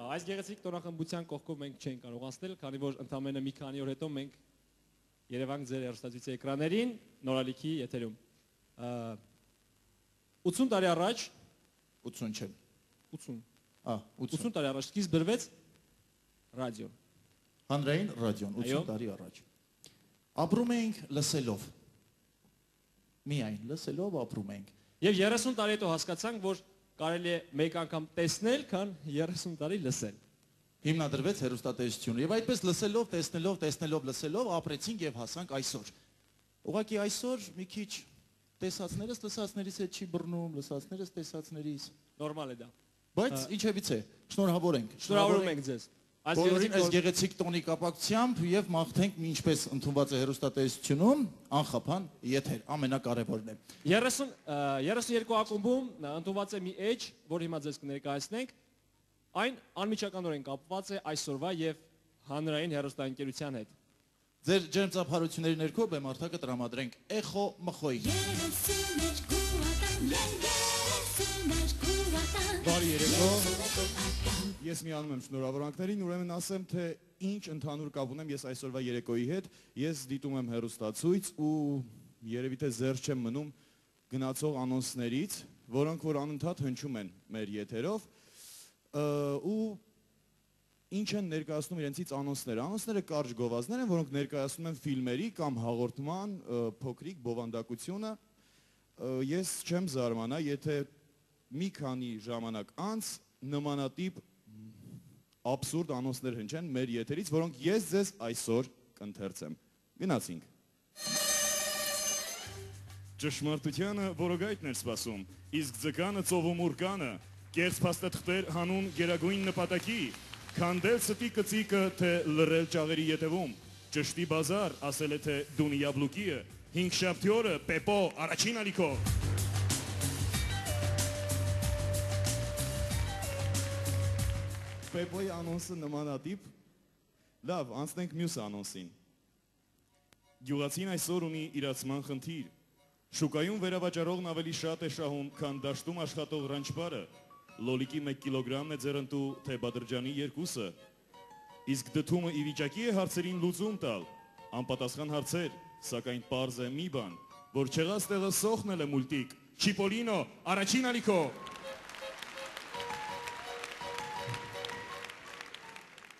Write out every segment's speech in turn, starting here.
Այս գեղեցիկ տոնախմբության կողքով մենք չենք կարող անցնել, քանի որ ընդամենը մի քանի օր հետո մենք երևանք ձեր հեռուստացույցի էկրաններին նորալիքի եթերում։ 80 տարի առաջ 80 չէ։ 80 80 տարի առաջ սկիզբ դրվեց ռադիոն։ Հանրային ռադիոն 80 տարի առաջ։ Ապրում էինք լսելով։ Միայն լսելով ապրում էինք։ Եվ 30 տարի հետո հասկացանք, որ կարելի է մեկ անգամ տեսնել, քան 30 տարի լսել։ Հիմնադրվեց հեռուստատեսությունը եւ այդպես լսելով, տեսնելով, լսելով ապրեցինք եւ հասանք այսօր։ Ուղղակի այսօր մի քիչ տեսածներս լսածներից հետ չի բռնում, լսածներս տեսածներից։ Նորմալ է դա։ Բայց ինչևից է, շնորհավոր ենք։ Շնորհավորում ենք ձեզ։ Այս գեղեցիկ տոնի կապակցությամբ եւ մաղթենք ինչպես ընդունված է հեռուստատեսությունում, անխափան եթեր, ամենակարևորն է։ 32 ակումբում ընդունված է մի էջ, որ հիմա ձեզ կներկայացնենք, այն անմիջականորեն կապված է այսօրվա եւ հանրային հեռուստաընկերության հետ։ Ձեր ջերմծափարությունների ներքո բեմարդակը տրամադրենք Էխո Մխոյին։ Բարի երեկո։ Ես միանում եմ շնորհավորանքներին, ուրեմն ասեմ, թե ինչ ընդհանուր կապ ունեմ ես այսօրվա երեկոյի հետ, ես դիտում եմ հեռուստացույց ու երևի թե զերծ չեմ մնում գնացող անոնսներից, որոնք որ անընդհատ հնչում են մեր եթերով, ու ինչ են ներկայացնում իրենցից անոնսները։ Անոնսները կարճ գովազդներ են, որոնք ներկայացնում են ֆիլմերի կամ հաղորդման փոքրիկ բովանդակությունը։ Ես չեմ զարմանա, եթե մի քանի ժամանակ անց նմանատիպ աբսուրդ անոնսներ հնչեն մեր եթերից, որոնք ես ձեզ այսօր կընթերցեմ։ Գնացինք։ Ճշմարտությանը որոգայթն էր սպասում, իսկ ձկանը ծովում ուրկանը, կերծ փաստաթղթեր հանուն գերագույն նպատակի, քանդել ստի կծիկը, թե լռել ճաղերի ետևում, ճշտի բազար, ասել է թե դունի յաբլուկիը, 5 շաբթի օրը Պեպո առաջին ալիքով։ Պեպոյի անոնսը նմանատիպ, լավ, անցնենք մյուս անոնսին։ Գյուղացին այսօր ունի իրացման խնդիր, շուկայում վերավաճառողն ավելի շատ է շահում, քան դաշտում աշխատող ռանչպարը, լոլիկի 1 կիլոգրամն է ձեռնտու, թե բադրջանի 2-ը, իսկ դդումը ի վիճակի է հարցերին լուծում տալ, անպատասխան հարցեր, սակայն պարզ է մի բան, որ չեղած տեղը սոխնել է մուլտիկ, Չիպոլինո, առաջին ալիքով։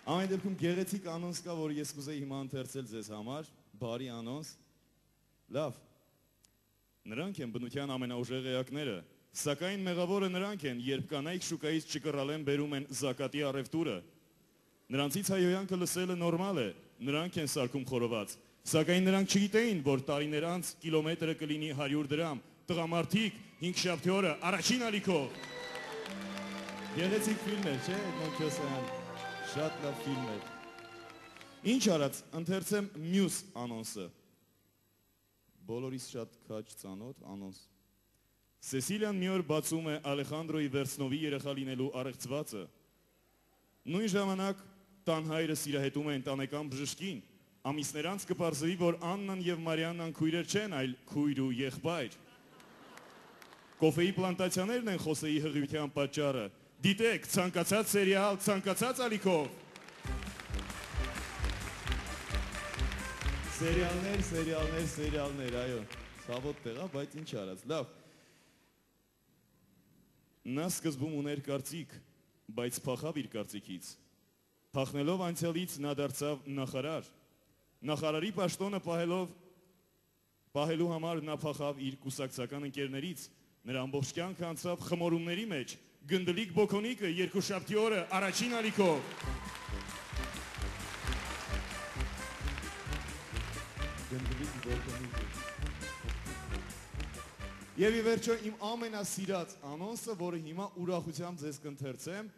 Ամեն դեպքում գեղեցիկ անոնս կա, որ ես կուզեի հիմա ընթերցել ձեզ համար, բարի անոնս։ Լավ, նրանք են բնության ամենաուժեղ էակները, սակայն մեղավորը նրանք են, երբ կանայք շուկայից չկռալեն բերում են զակատի առևտուրը։ Նրանցից հայոյանքը լսելը նորմալ է, նրանք են սարքում խորոված, սակայն նրանք չգիտեին, որ տարիներ անց կիլոմետրը կլինի 100 դրամ, տղամարդիկ 5 շաբթի օրը առաջին ալիքով։ Գեղեցիկ ֆիլմ էր, չէ՞, Էդմոն Քյոսյան։ Շատ լավ ֆիլմ էր։ Ինչ արած, ընթերցեմ մյուս անոնսը։ Բոլորիս շատ քաջ ծանոթ անոնս։ Սեսիլիան մի օր բացում է Ալեխանդրոյի Վերցնովի երեխա լինելու առեղծվածը։ Նույն ժամանակ տան հայրը սիրահետում է ընտանեկան բժշկին։ Ամիսներ անց կպարզվի, որ Աննան եւ Մարիաննան քույրեր չեն, այլ քույր ու եղբայր։ Կոֆեի պլանտացիաներն են Խոսեի հղիության պատճառը։ Դիտեք, ցանկացած սերիալ, ցանկացած ալիքով։ Սերիալներ, այո, ցավոտ տեղա, բայց ինչ արած, լավ։ Նա սկզբում ուներ կարծիք, բայց փախավ իր կարծիքից։ Փախնելով անցյալից նա դարձավ նախարար։ Նախարարի պաշտոնը պահելու համար նա փախավ իր կուսակցական ընկերներից։ Նրա ամբողջ կյանքը անցավ խմորումների մեջ։ Գնդլիկ Բոքոնիկը 2 շաբթի օրը առաջին ալիքով։ Եվ ի վերջո իմ ամենասիրած անոնսը, որը հիմա ուրախությամբ ձեզ կընթերցեմ,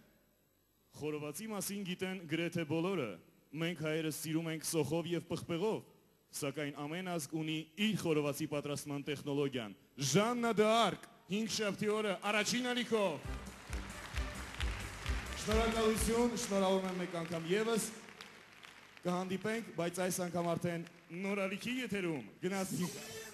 խորովածի մասին գիտեն գրեթե բոլորը։ Մենք հայերս սիրում ենք սոխով եւ պղպեղով, սակայն ամեն ազգ ունի իր խորովածի պատրաստման տեխնոլոգիան։ Ժաննա դ'Արկ 5 շաբթի օրը առաջին ալիքով։ Շնորհակալություն, շնորհավորում եմ մեկ անգամ եւս, կհանդիպենք, բայց այս անգամ արդեն նոր ալիքի եթերում։ Գնացինք։